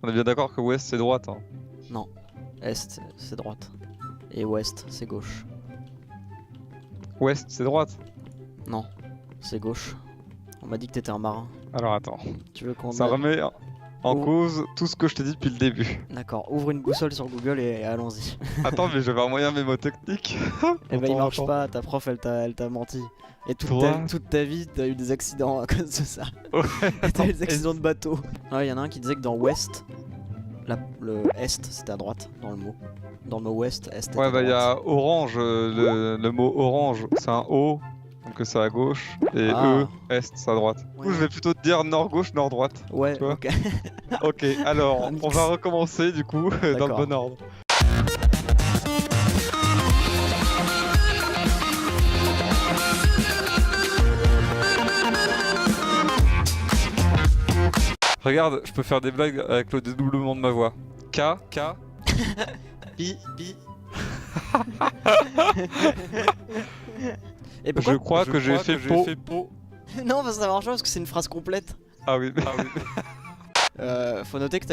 On est bien d'accord que ouest c'est droite. Hein. Non. Est, c'est droite. Et ouest, c'est gauche. Ouest c'est droite. Non, c'est gauche. On m'a dit que t'étais un marin. Alors attends. Tu veux qu'on... Ça remet en Ouh. cause tout ce que je t'ai dit depuis le début. D'accord, ouvre une boussole sur Google et allons-y. Attends, mais j'avais un moyen mémotechnique. Eh ben il Attends, marche attends. pas, ta prof elle t'a menti. Et Toi toute ta vie t'as eu des accidents à cause de ça. Ouais, T'as attends. eu des accidents de bateau. Ouais, y'en a un qui disait que dans ouest, le est c'était à droite dans le mot. Dans le mot ouest, est était Ouais, à bah il y droite. a orange, le mot orange, c'est un O, donc c'est à gauche, et Ah. E, est, c'est à droite. Du coup, Ouais. je vais plutôt te dire nord-gauche, nord-droite. Ouais, tu vois. ok. Ok, alors, Un mix. on va recommencer du coup, dans le D'accord. bon ordre. Regarde, je peux faire des blagues avec le dédoublement de ma voix. K, K, I, I. Et pourquoi Je crois que j'ai fait pot. Non, parce que ça marche pas parce que c'est une phrase complète. Ah oui, Faut noter que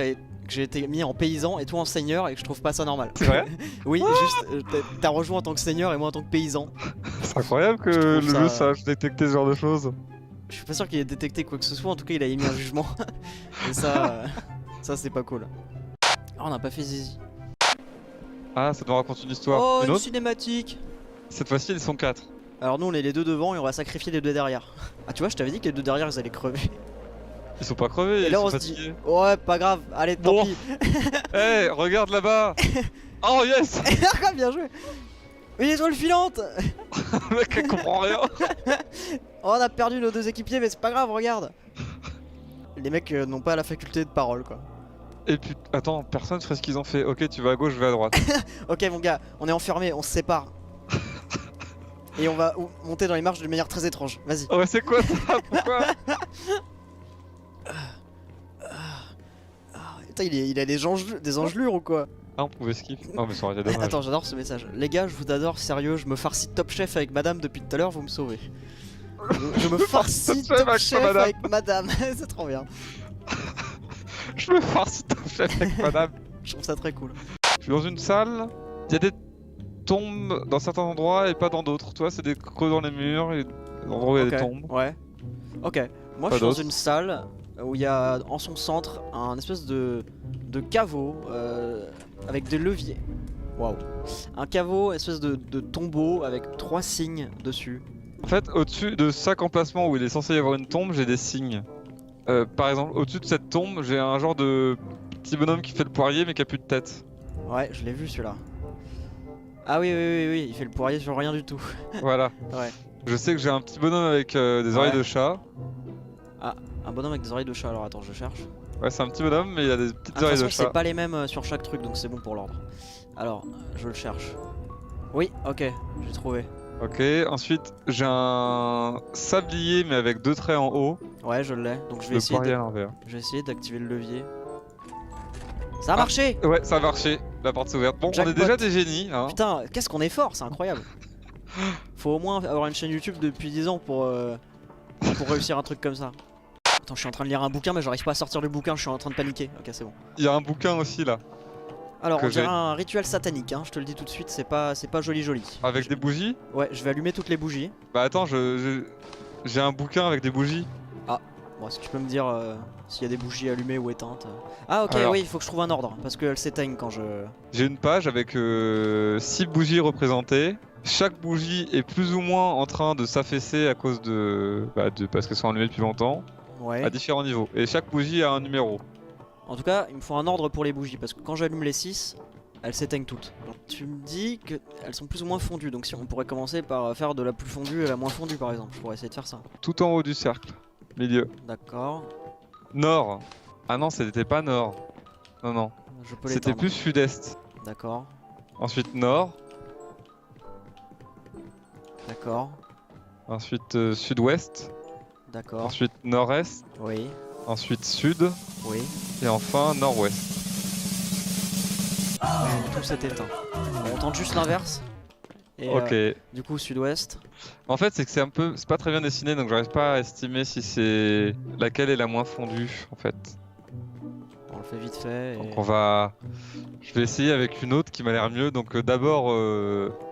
j'ai été mis en paysan et toi en seigneur et que je trouve pas ça normal. c'est vrai. Oui, juste t'as rejoint en tant que seigneur et moi en tant que paysan. C'est incroyable que Je le trouve jeu ça- sache détecter ce genre de choses. Je suis pas sûr qu'il ait détecté quoi que ce soit, en tout cas il a émis un jugement. Et ça, ça c'est pas cool. Ah, on n'a pas fait Zizi. Ah, ça doit raconter une histoire. Oh, Une une autre cinématique. Cette fois-ci, ils sont 4. Alors nous on est les deux devant et on va sacrifier les deux derrière. Ah tu vois, je t'avais dit que les deux derrière ils allaient crever. Ils sont pas crevés, Et ils là sont on se fatigués. dit, ouais pas grave, allez tant Bon. pis. Eh, regarde là-bas. Oh yes. Bien joué. Une étoile filante. Le mec, il comprend rien. Oh, on a perdu nos deux équipiers, mais c'est pas grave, regarde. Les mecs n'ont pas la faculté de parole, quoi. Et puis, attends, personne ferait ce qu'ils ont fait. Ok, tu vas à gauche, je vais à droite. Ok, mon gars, on est enfermés, on se sépare. Et on va monter dans les marches d'une manière très étrange. Vas-y. Oh, ouais, c'est quoi ça? Pourquoi? Putain, il a des engelures ou quoi? Ah, on pouvait skip. Oh, mais ça aurait été dommage. Attends, j'adore ce message. Les gars, je vous adore, sérieux, je me farcis Top Chef avec madame depuis tout à l'heure, vous me sauvez. Je me farcis Top Chef Top avec Chef madame. avec madame. C'est trop bien. Je me farce ton chef avec madame. Je trouve ça très cool. Je suis dans une salle. Il y a des tombes dans certains endroits et pas dans d'autres. Toi, c'est des creux dans les murs et des endroits où il y a des Ok, tombes. ouais. Ok, moi Pas je suis dans d'autres. une salle où il y a en son centre un espèce de caveau avec des leviers. Waouh. Un caveau, espèce de tombeau avec 3 signes dessus. En fait, au-dessus de chaque emplacement où il est censé y avoir une tombe, j'ai des signes. Par exemple, au-dessus de cette tombe, j'ai un genre de petit bonhomme qui fait le poirier mais qui a plus de tête. Ouais, je l'ai vu celui-là. Ah oui, il fait le poirier sur rien du tout. Voilà. Ouais. Je sais que j'ai un petit bonhomme avec des oreilles de chat. Un bonhomme avec des oreilles de chat, alors attends, je cherche. Ouais, c'est un petit bonhomme mais il a des petites Ah, de oreilles toute de façon, chat. c'est pas les mêmes sur chaque truc, donc c'est bon pour l'ordre. Alors, je le cherche. Oui, ok, j'ai trouvé. Ok, ensuite j'ai un sablier mais avec 2 traits en haut. Ouais, je l'ai. Donc je vais Le essayer poirier à l'envers. d'activer le levier. Ça a marché! Ouais, ça a marché. La porte s'est ouverte. Bon, on Jackpot. est déjà des génies. Hein. Putain, qu'est-ce qu'on est fort, c'est incroyable. Faut au moins avoir une chaîne YouTube depuis 10 ans pour réussir un truc comme ça. Attends, je suis en train de lire un bouquin, mais j'arrive pas à sortir le bouquin, je suis en train de paniquer. Ok, c'est bon. Il y a un bouquin aussi là. Alors, Que on dirait j'ai. un rituel satanique, hein, je te le dis tout de suite, c'est pas joli. Avec des bougies. Ouais, je vais allumer toutes les bougies. Bah attends, j'ai un bouquin avec des bougies. Bon, si tu peux me dire s'il y a des bougies allumées ou éteintes. Ah, ok, Alors. oui, il faut que je trouve un ordre, parce qu'elles s'éteignent quand je... J'ai une page avec 6 bougies représentées. Chaque bougie est plus ou moins en train de s'affaisser à cause parce qu'elles sont allumées depuis longtemps, Ouais. à différents niveaux. Et chaque bougie a un numéro. En tout cas, il me faut un ordre pour les bougies, parce que quand j'allume les 6, elles s'éteignent toutes. Donc, tu me dis qu'elles sont plus ou moins fondues, donc si on pourrait commencer par faire de la plus fondue à la moins fondue par exemple, je pourrais essayer de faire ça. Tout en haut du cercle, milieu. D'accord, Nord. Ah non, c'était pas nord. Non, non. je peux C'était l'éteindre. plus sud-est. D'accord, Ensuite nord. d'accord, Ensuite sud-ouest. d'accord, Ensuite nord-est. oui, Ensuite sud. oui. Et enfin nord-ouest. Tout s'est éteint. On tente juste l'inverse. Et Ok. du coup, sud-ouest. En fait, c'est que c'est pas très bien dessiné, donc j'arrive pas à estimer si c'est laquelle est la moins fondue, en fait. Bon, le fait vite fait. Donc Et... on va... Je vais essayer avec une autre qui m'a l'air mieux. Donc d'abord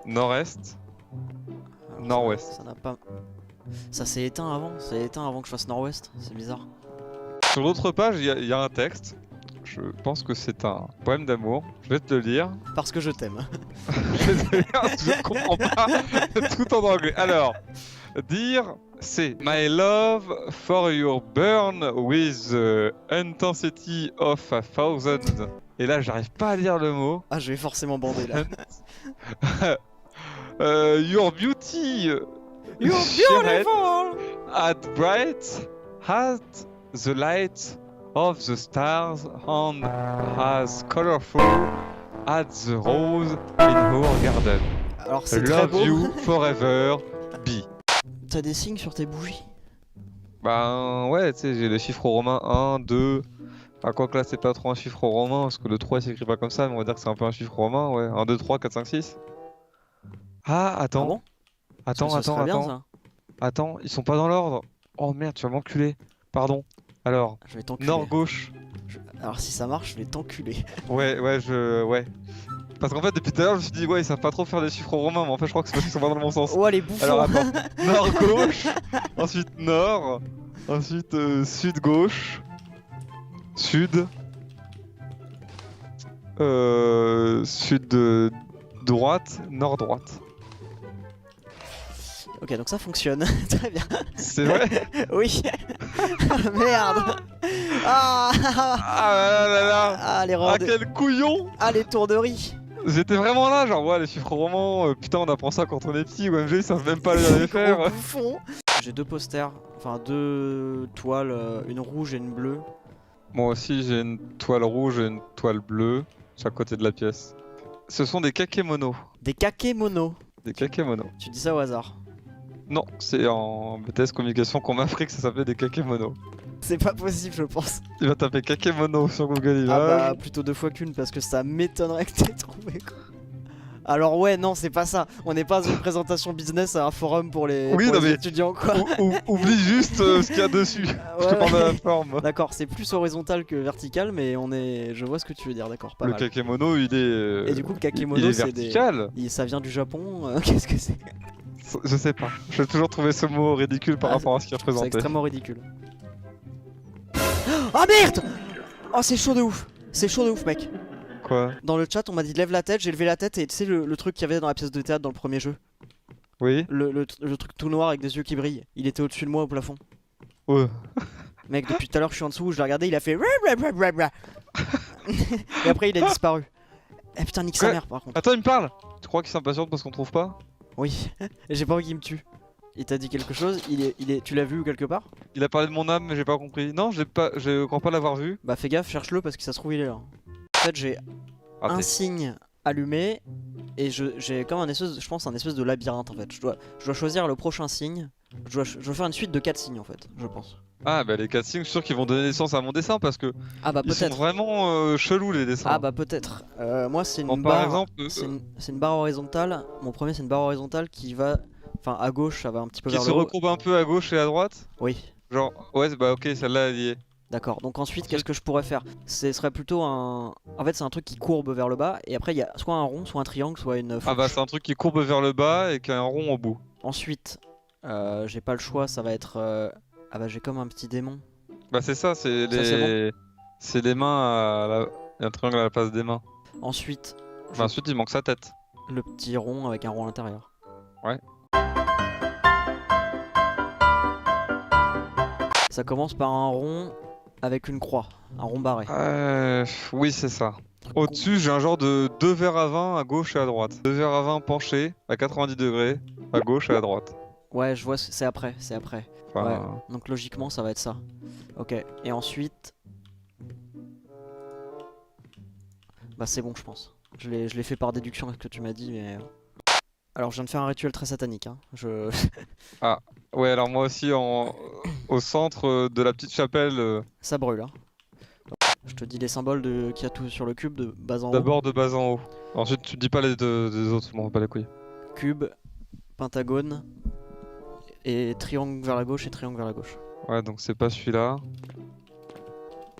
nord-est, Alors, nord-ouest. Ça n'a pas. Ça s'est éteint avant. Ça s'est éteint avant que je fasse nord-ouest. C'est bizarre. Sur l'autre page, il y a un texte. Je pense que c'est un poème d'amour. Je vais te le lire. Parce que je t'aime. Je comprends pas tout en anglais. Alors, dire c'est My love for your burn with the intensity of a thousand. Et là, j'arrive pas à lire le mot. Ah, je vais forcément bander là. Your beauty. You're shined beautiful! at bright as the light of the stars and as colorful as the rose in our garden. Alors, c'est très Love beau. you forever, be. T'as des signes sur tes bougies? Ben ouais, tu sais, j'ai les chiffres romains 1, 2. Ah, quoi que là, c'est pas trop un chiffre romain parce que le 3 il s'écrit pas comme ça, mais on va dire que c'est un peu un chiffre romain, ouais. 1, 2, 3, 4, 5, 6. Ah, attends. Ah bon? Attends, Parce que ce attends, serait bien, attends. ça. Attends, ils sont pas dans l'ordre. Oh merde, tu vas m'enculer. Pardon. Alors, Je vais t'enculer. nord-gauche. Alors, si ça marche, je vais t'enculer. Ouais, ouais. Parce qu'en fait, depuis tout à l'heure, je me suis dit, ouais, ils savent pas trop faire des chiffres romains, mais en fait, je crois que c'est parce qu'ils sont pas dans le bon sens. Oh, les bouffons! Alors, attends. Nord-gauche, ensuite nord, ensuite sud-gauche, sud, sud-droite, nord-droite. Ok, donc ça fonctionne. Très bien. C'est vrai? Oui. Merde. Ah, Ah là là là! ah, les Ah, rangs de- quel couillon! ah, les tours de riz. J'étais vraiment là, genre, ouais, les chiffres romans, putain, on apprend ça quand on est petit, OMG, ils savent même pas les Gros faire. bouffon. J'ai deux posters, enfin deux toiles, une rouge et une bleue. Moi aussi, j'ai une toile rouge et une toile bleue, chaque côté de la pièce. Ce sont des kakémonos. Des kakémonos. Des kakémonos. Tu dis ça au hasard. Non, c'est en BTS communication qu'on m'a appris que ça s'appelait des kakémonos. C'est pas possible, je pense. Il va taper kakémono sur Google Ah bah, Images. plutôt deux fois qu'une, parce que ça m'étonnerait que t'aies trouvé, quoi. Alors ouais, non, c'est pas ça. On n'est pas à une présentation business à un forum pour les, Oui, pour non, les mais- étudiants, quoi. Oublie juste ce qu'il y a dessus. Je te Ouais, parle de ouais. la forme. D'accord, c'est plus horizontal que vertical, mais on est... Je vois ce que tu veux dire, d'accord, pas Le mal. kakémono, il est. Et du coup, le il kakémono, est c'est des... vertical. Ça vient du Japon, qu'est-ce que c'est? Je sais pas. J'ai toujours trouvé ce mot ridicule par Ah, rapport à ce qu'il C'est représentait. extrêmement ridicule. Oh merde! Oh, c'est chaud de ouf! C'est chaud de ouf, mec. Quoi? Dans le chat, on m'a dit lève la tête, j'ai levé la tête et tu sais le truc qu'il y avait dans la pièce de théâtre dans le premier jeu? Oui? Le truc tout noir avec des yeux qui brillent. Il était au-dessus de moi au plafond. Ouais. Mec, depuis tout à l'heure, je suis en dessous, je l'ai regardé, il a fait. Et après, il a disparu. Eh putain, nique sa Quoi? mère par contre. Attends, il me parle! Tu crois qu'il s'impatiente parce qu'on trouve pas? Oui, et j'ai pas envie qu'il me tue. Il t'a dit quelque chose? Tu l'as vu quelque part? Il a parlé de mon âme, mais j'ai pas compris. Non, je crois pas l'avoir vu. Bah fais gaffe, cherche-le parce que ça se trouve il est là. En fait, j'ai Raté. un signe allumé et j'ai comme un espèce, je pense un espèce de labyrinthe en fait. Je dois choisir le prochain signe. Je dois faire une suite de 4 signes en fait, je pense. Ah, bah les 4 signes, je suis sûr qu'ils vont donner naissance à mon dessin parce que Ah bah ils sont peut-être. vraiment chelous les dessins. Ah bah peut-être. Moi c'est une Bon, barre. par exemple, C'est une barre horizontale. Mon premier c'est une barre horizontale qui va, enfin à gauche, ça va un petit peu qui vers se le haut. recourbe un peu à gauche et à droite. Oui. Genre, ouais, bah ok, celle-là elle y est. D'accord, donc ensuite qu'est-ce que je pourrais faire? Ce serait plutôt un... En fait c'est un truc qui courbe vers le bas et après il y a soit un rond, soit un triangle, soit une Ah fourche. bah c'est un truc qui courbe vers le bas et qui a un rond au bout. Ensuite, j'ai pas le choix, ça va être... Ah bah j'ai comme un petit démon. Bah c'est ça, c'est Ça, c'est c'est les mains à la... Il y a un triangle à la place des mains. Ensuite, Bah, ensuite il manque sa tête. le petit rond avec un rond à l'intérieur. Ouais. Ça commence par un rond avec une croix, un rond barré. Oui c'est ça. Au-dessus j'ai un genre de 2 verres à vin à gauche et à droite. 2 verres à vin penchés à 90 degrés à gauche et à droite. Ouais, je vois, c'est après, c'est après. Enfin, Ouais, donc logiquement ça va être ça. Ok, et ensuite... Bah c'est bon je pense. Je l'ai fait par déduction avec ce que tu m'as dit mais... Alors je viens de faire un rituel très satanique hein. Ouais, alors moi aussi au centre de la petite chapelle, Ça brûle hein. Je te dis les symboles qu'il y a tout sur le cube de bas en haut. d'abord de bas en haut. Ensuite tu dis pas les des autres, je m'en bats pas les couilles. Cube, pentagone, et triangle vers la gauche et triangle vers la gauche. Ouais, donc c'est pas celui-là.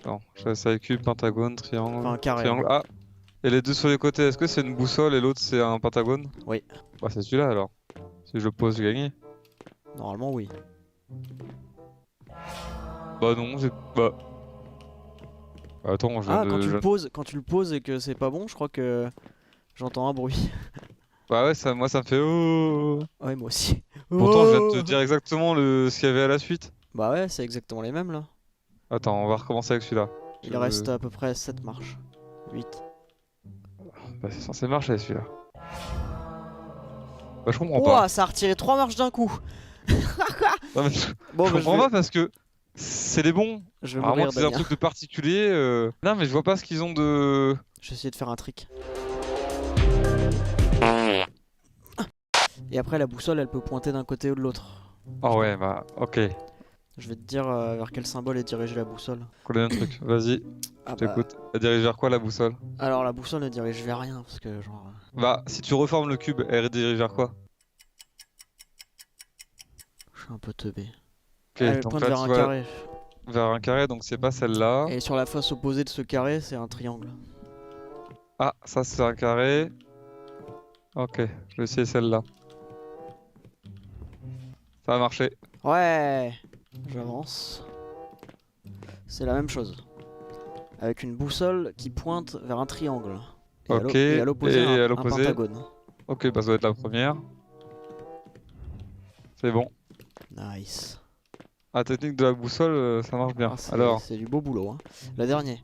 Attends, je fais ça cube, pentagone, triangle. Enfin, un carré. Triangle. Ah! Et les deux sur les côtés, est-ce que c'est une boussole et l'autre c'est un pentagone? Oui. Bah, c'est celui-là alors. Si je le pose, j'ai gagné. Normalement, oui. Bah, non, j'ai. Bah. Attends, Ah, quand tu le poses et que c'est pas bon, je crois que j'entends un bruit. Bah, ouais, moi ça me fait. Oh. Ouais, moi aussi. Pourtant, je viens de te Oh. dire exactement ce qu'il y avait à la suite. Bah ouais, c'est exactement les mêmes là. Attends, on va recommencer avec celui-là. Il reste à peu près 7 marches. 8. Bah, c'est censé marcher celui-là. Bah, je comprends Ouah, pas. ça a retiré 3 marches d'un coup. Non, mais Bon, je bah, comprends pas parce que c'est les bons. je vais À moins mourir, que c'est un Damien. truc de particulier. Non, mais je vois pas ce qu'ils ont de. Je vais essayer de faire un trick. Et après, la boussole, elle peut pointer d'un côté ou de l'autre. Ah ouais, bah, ok. Je vais te dire vers quel symbole est dirigée la boussole. Connais un truc. Vas-y, Ah bah, j'écoute. Elle dirige vers quoi la boussole? alors la boussole ne dirige vers rien parce que genre... Bah, si tu reformes le cube, elle dirige vers quoi? Je suis un peu teubé. Ok, Elle donc pointe là, vers tu un vois, carré. vers un carré, donc c'est pas celle-là. Et sur la face opposée de ce carré, c'est un triangle. Ah, ça c'est un carré. Ok, je vais essayer celle-là. Ça a marché. Ouais, j'avance. C'est la même chose. Avec une boussole qui pointe vers un triangle. Et Ok, et à l'opposé, et à un l'opposé pentagone. Ok, bah ça doit être la première. C'est bon. Nice. La technique de la boussole, ça marche bien. Ah, Alors, c'est du beau boulot. Hein. La dernière.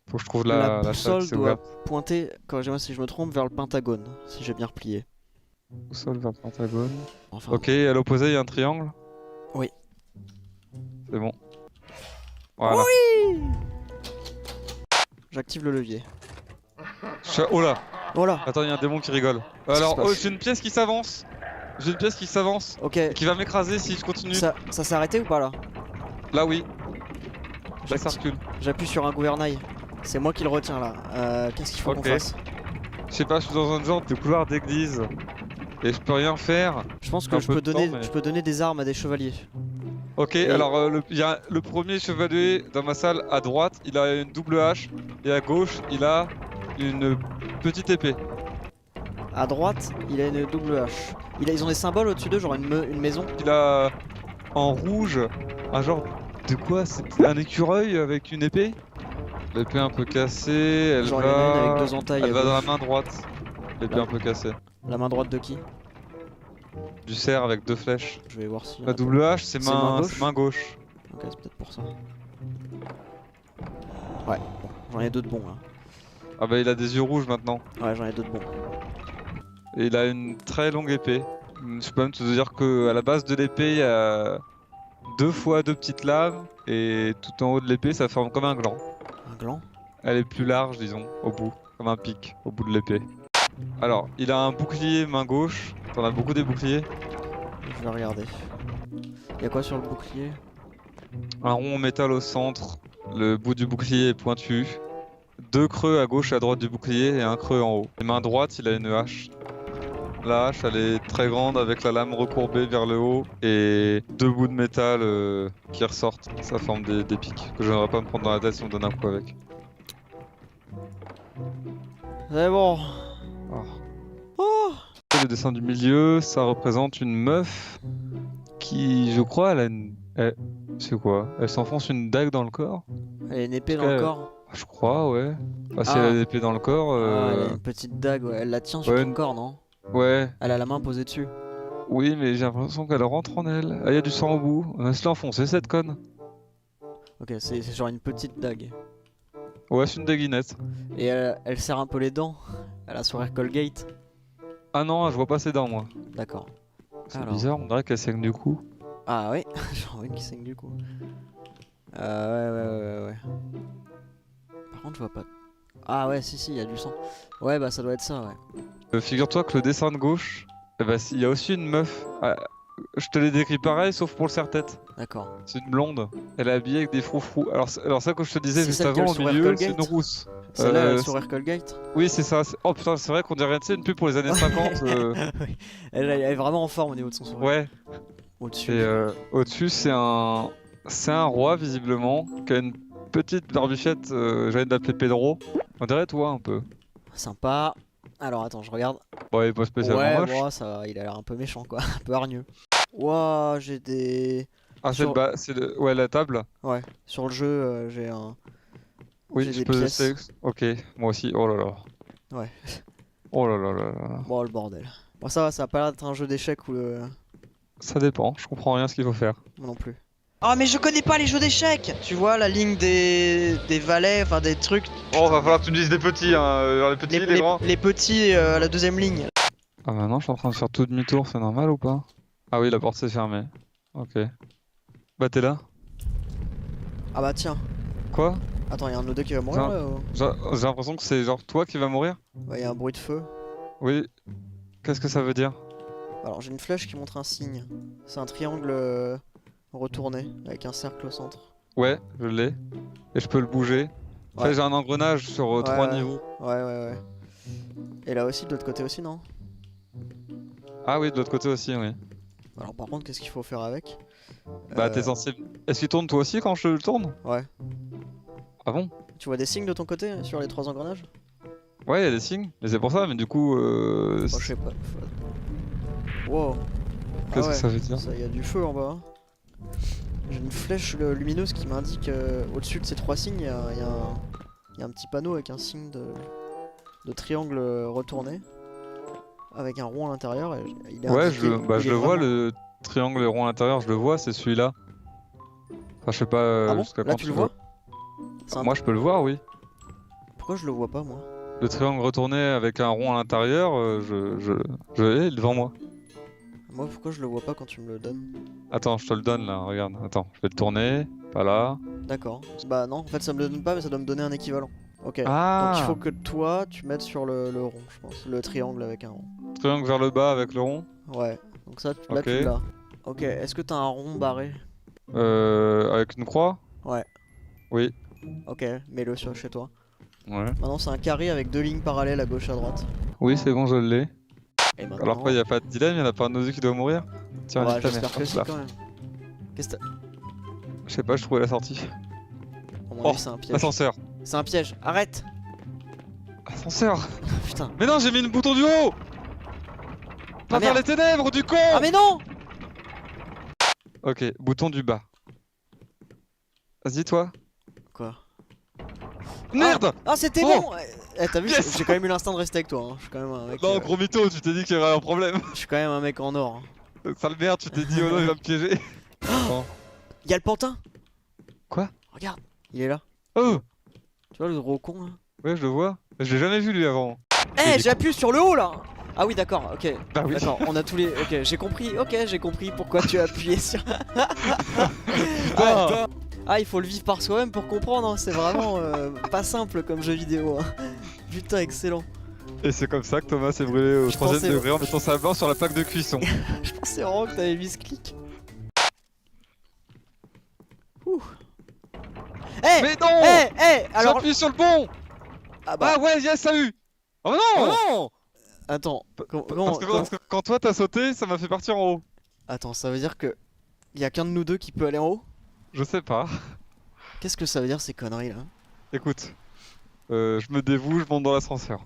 faut que je trouve La la chatte boussole qui s'est doit ouverte. pointer, corrigez-moi si je me trompe, vers le pentagone. Si j'ai bien replié. Boussole vers le pentagone. Enfin, Ok, à l'opposé, il y a un triangle. Oui. C'est bon. Voilà. Oui. J'active le levier. Oh là! Oh là. Attends, il y a un démon qui rigole. Qu'est-ce qui se Alors, passe oh, j'ai une pièce qui s'avance. J'ai une pièce qui s'avance. Ok. Et qui va m'écraser si je continue. Ça s'est arrêté ou pas là? Là, oui. Là, ça J'active- recule. J'appuie sur un gouvernail. C'est moi qui le retiens là. Qu'est-ce qu'il faut qu'on Ok. fasse? Je sais pas, je suis dans un genre de couloir d'église. Et je peux rien faire. Je pense que Un je peu peux de donner, temps, mais- je peux donner des armes à des chevaliers. Ok, Et- alors il y a le premier chevalier dans ma salle à droite, il a une double hache. Et à gauche, il a une petite épée. À droite, il a une double hache. Ils ont des symboles au-dessus d'eux, genre une maison. Il a en rouge un genre de quoi? C'est un écureuil avec une épée? L'épée un peu cassée, elle Genre il y en a une avec va... deux entailles. Elle à va dans la gauche. main droite. L'épée Là. un peu cassée. La main droite de qui? Du cerf avec deux flèches. Je vais voir si. La double hache, c'est C'est main gauche main gauche. Ok, c'est peut-être pour ça. Ouais, bon, j'en ai deux de bons là. Ah bah il a des yeux rouges maintenant. Ouais, j'en ai deux de bons. Et il a une très longue épée. Je peux même te dire que à la base de l'épée, il y a deux fois deux petites lames. Et tout en haut de l'épée, ça forme comme un gland. Un gland? Elle est plus large, disons, au bout. Comme un pic, au bout de l'épée. Alors, il a un bouclier main gauche. T'en as beaucoup des boucliers. Je vais regarder. Y'a quoi sur le bouclier? Un rond en métal au centre. Le bout du bouclier est pointu. Deux creux à gauche et à droite du bouclier et un creux en haut. Et main droite, il a une hache. La hache, elle est très grande avec la lame recourbée vers le haut et deux bouts de métal qui ressortent. Ça forme des pics que je n'aurais pas me prendre dans la tête si on me donne un coup avec. C'est bon. Oh. Oh. Le dessin du milieu, ça représente une meuf qui, je crois, c'est quoi? Elle s'enfonce une dague dans le corps? Elle a une épée En dans tout le cas, corps. Je crois, ouais. Bah, si Ah. elle a l'épée dans le corps, Ah, elle a une petite dague, ouais. Elle la tient sur Ouais, son corps, non? ouais. Elle a la main posée dessus. Oui, mais j'ai l'impression qu'elle rentre en elle. Ah, il y a du sang au bout. On va se l'enfoncer, cette conne. Ok, c'est genre une petite dague. Ouais, c'est une daguinette. Et elle serre un peu les dents. Elle a sourire Colgate. Ah non, je vois pas ses dents, moi. D'accord. C'est Alors. bizarre, on dirait qu'elle saigne du cou. Ah ouais, genre une qui saigne du coup. Ouais. Par contre, je vois pas. Ah ouais, si, il y a du sang. Ouais, bah ça doit être ça, ouais. Figure-toi que le dessin de gauche, eh ben, il y a aussi une meuf. Ah, je te l'ai décrit pareil, sauf pour le serre-tête. D'accord. C'est une blonde. Elle est habillée avec des froufrous. Alors ça que je te disais C'est juste celle qui a avant, le au sourire milieu, c'est Colgate une rousse. Celle-là, elle a le c'est- sourire Colgate. Oui, c'est ça. Oh putain, c'est vrai qu'on dirait, tu sais, une pub pour les années 50. Oui. Elle est vraiment en forme au niveau de son sourire. Ouais. Au-dessus. Et au-dessus, c'est un roi, visiblement, qui a une petite barbichette, j'allais l'appeler Pedro. On dirait toi un peu. Sympa. Alors attends, je regarde. Bon, il est pas spécialement Ouais, moche. bon, ça va, il a l'air un peu méchant quoi, un peu hargneux. Ouah, j'ai des... Ah, c'est Sur- le bas, ouais, la table. Ouais, sur le jeu, j'ai un... Oui, J'ai je des peux. pièces. Ok, moi aussi. Oh là là. Ouais. Oh là là là là. Bon, le bordel. Bon, ça a pas l'air d'être un jeu d'échecs ou le... Ça dépend, je comprends rien ce qu'il faut faire. Moi non plus. Ah mais je connais pas les jeux d'échecs. Tu vois la ligne des valets, enfin des trucs. Oh, va falloir que tu me dises des petits, hein. Les petits, les grands. Les petits à la deuxième ligne. Ah, maintenant, je suis en train de faire tout demi-tour, c'est normal ou pas? Ah oui, la porte s'est fermée. Ok. Bah, t'es là? Ah bah tiens. Quoi? Attends, y'a un de nous deux qui va mourir Non. là ou... J'ai l'impression que c'est genre toi qui vas mourir? Ouais, y'a un bruit de feu. Oui. Qu'est-ce que ça veut dire? Alors j'ai une flèche qui montre un signe. C'est un triangle retourné avec un cercle au centre. Ouais, je l'ai. Et je peux le bouger. En fait, Ouais. j'ai un engrenage sur 3 Ouais. niveaux. Ouais. Et là aussi, de l'autre côté aussi, non? Ah oui, de l'autre côté aussi, oui. Alors par contre, qu'est-ce qu'il faut faire avec? Bah, t'es censé. Est-ce qu'il tourne toi aussi quand je le tourne? Ouais. Ah bon? Tu vois des signes de ton côté sur les 3 engrenages? Ouais, il y a des signes. Mais c'est pour ça, mais du coup. Moi je sais pas. Wow. Qu'est-ce Ah ouais, que ça veut dire? ça y a du feu en bas. J'ai une flèche lumineuse qui m'indique au-dessus de ces 3 signes, il y a un petit panneau avec un signe de triangle retourné. Avec un rond à l'intérieur. Et il est Ouais, indiqué, je il est le vois, vraiment- le triangle rond à l'intérieur, je le vois, c'est celui-là. Enfin, je sais pas Ah bon? jusqu'à Là quand tu le vois? C'est un- Moi, je peux le voir, oui. Pourquoi je le vois pas moi? Le triangle retourné avec un rond à l'intérieur, je l'ai devant moi. Moi pourquoi je le vois pas quand tu me le donnes? Attends, je te le donne là, regarde. Attends, je vais le tourner. Pas là. D'accord. Bah non, en fait ça me le donne pas mais ça doit me donner un équivalent. Ok. Ah! Donc il faut que toi tu mettes sur le rond je pense. Le triangle avec un rond. Triangle vers le bas avec le rond. Ouais. Donc ça là Ok. tu l'as. Ok, est-ce que t'as un rond barré? Avec une croix? Ouais. Oui. Ok, mets-le chez toi. Ouais. Maintenant c'est un carré avec 2 lignes parallèles à gauche à droite. Oui, c'est bon, je l'ai. Et maintenant... Alors quoi, y a pas de dilemme, y en a pas un de nous deux qui doit mourir? Tiens, Ouais, nique ta j'espère mère, que hop si là. quand même. Qu'est-ce que t'as... Je sais pas, je trouvais la sortie. À mon Oh, avis c'est un piège. Ascenseur. C'est un piège, arrête. Ascenseur. Putain. Mais non, j'ai mis une bouton du haut! Pas Ah, vers merde. les ténèbres, du con! Ah mais non. Ok, bouton du bas. Vas-y, toi. Quoi? Merde! Ah c'était Oh. bon. Eh t'as vu, Yes. j'ai quand même eu l'instant de rester avec toi hein. Je suis quand même un mec... Non, gros mytho, tu t'es dit qu'il y aurait un problème. Je suis quand même un mec en or hein. Sale merde, tu t'es dit, oh non, il va me piéger. Y'a le pantin. Quoi? Regarde, il est là. Oh! Tu vois le gros con là? Ouais, je le vois. Je l'ai jamais vu lui avant. Eh est j'appuie sur le haut là. Ah oui d'accord, ok. Bah oui. D'accord, on a tous les... Ok, j'ai compris pourquoi tu as appuyé sur... Putain. Ah il faut le vivre par soi-même pour comprendre, hein. C'est vraiment pas simple comme jeu vidéo hein. Putain excellent. Et c'est comme ça que Thomas s'est brûlé au Je 3ème pensais- degré en mettant sa main sur la plaque de cuisson. Je pensais vraiment que t'avais mis ce clic. Ouh. Eh Mais non! alors... J'appuie sur le bon! Ah bah... Ah ouais, yes, salut! Oh non! non. Attends, Parce que quand toi t'as sauté, ça m'a fait partir en haut. Attends, ça veut dire que... Y a qu'un de nous deux qui peut aller en haut? Je sais pas. Qu'est-ce que ça veut dire ces conneries là? Écoute, je me dévoue, je monte dans l'ascenseur.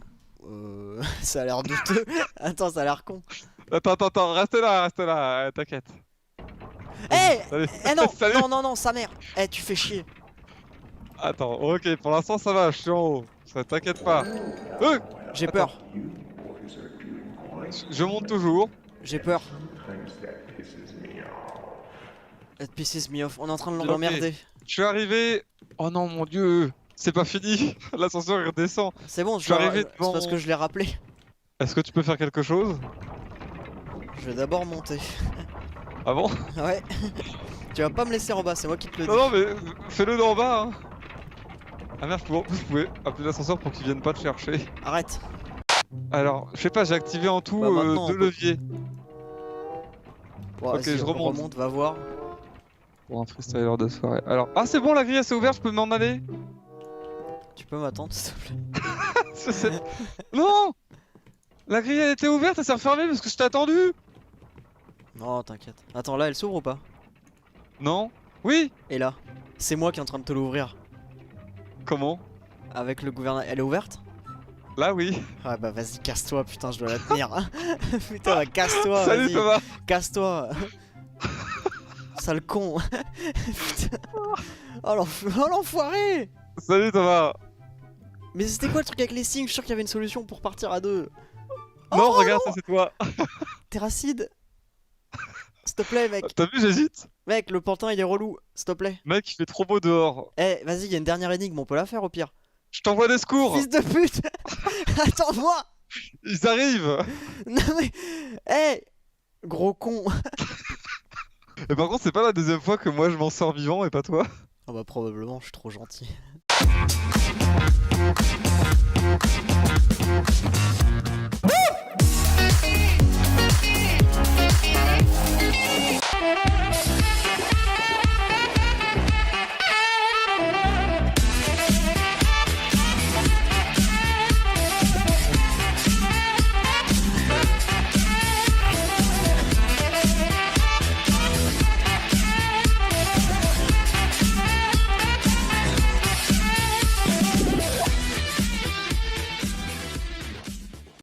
Ça a l'air douteux. Attends, ça a l'air con. Attends, restez là, t'inquiète. Salut. Eh non, Salut. non, sa mère. Eh, tu fais chier. Attends, ok, pour l'instant ça va, je suis en haut. Ça t'inquiète pas. J'ai Attends. peur. Je monte toujours. J'ai peur. It pisses me off. On est en train de Ok. l'emmerder. Je suis arrivé. Oh non, mon dieu, c'est pas fini. L'ascenseur il redescend. C'est bon, Je suis arrivé c'est devant- parce que je l'ai rappelé. Est-ce que tu peux faire quelque chose? Je vais d'abord monter. Ah bon? Ouais. Tu vas pas me laisser en bas, c'est moi qui te le dis. Non, non, mais fais-le d'en bas. Hein. Ah merde, je pouvais appeler l'ascenseur pour qu'il vienne pas te chercher. Arrête. Alors, je sais pas, j'ai activé en tout Bah, maintenant, 2 on peut- leviers. Bon, Ok, vas-y, je remonte. va voir. Pour un freestyler de soirée. Alors, ah c'est bon, la grille elle s'est ouverte, je peux m'en aller? Tu peux m'attendre s'il te plaît. Non! La grille elle était ouverte, elle s'est refermée parce que je t'ai attendu! Non, t'inquiète. Attends, là, elle s'ouvre ou pas? Non? Oui! Et là, c'est moi qui est en train de te l'ouvrir. Comment? Avec le gouvernail. Elle est ouverte? Là, oui. Ah bah vas-y, casse-toi, putain, je dois la tenir. Putain, bah, casse-toi, Salut vas-y. Thomas. Casse-toi. Sale con. Putain. Oh l'enfoiré. Salut Thomas. Mais c'était quoi le truc avec les signes? Je suis sûr qu'il y avait une solution pour partir à deux. Non, Oh, regarde, ça c'est toi. Terracide. S'il te plaît, mec. T'as vu, j'hésite. Mec, le pantin il est relou, s'il te plaît. Mec, il fait trop beau dehors. Eh, vas-y, il y a une dernière énigme, on peut la faire au pire. Je t'envoie des secours. Fils de pute. Attends-moi. Ils arrivent. Non mais... Eh, gros con. Et par contre, c'est pas la deuxième fois que moi je m'en sors vivant et pas toi. Ah bah probablement, je suis trop gentil.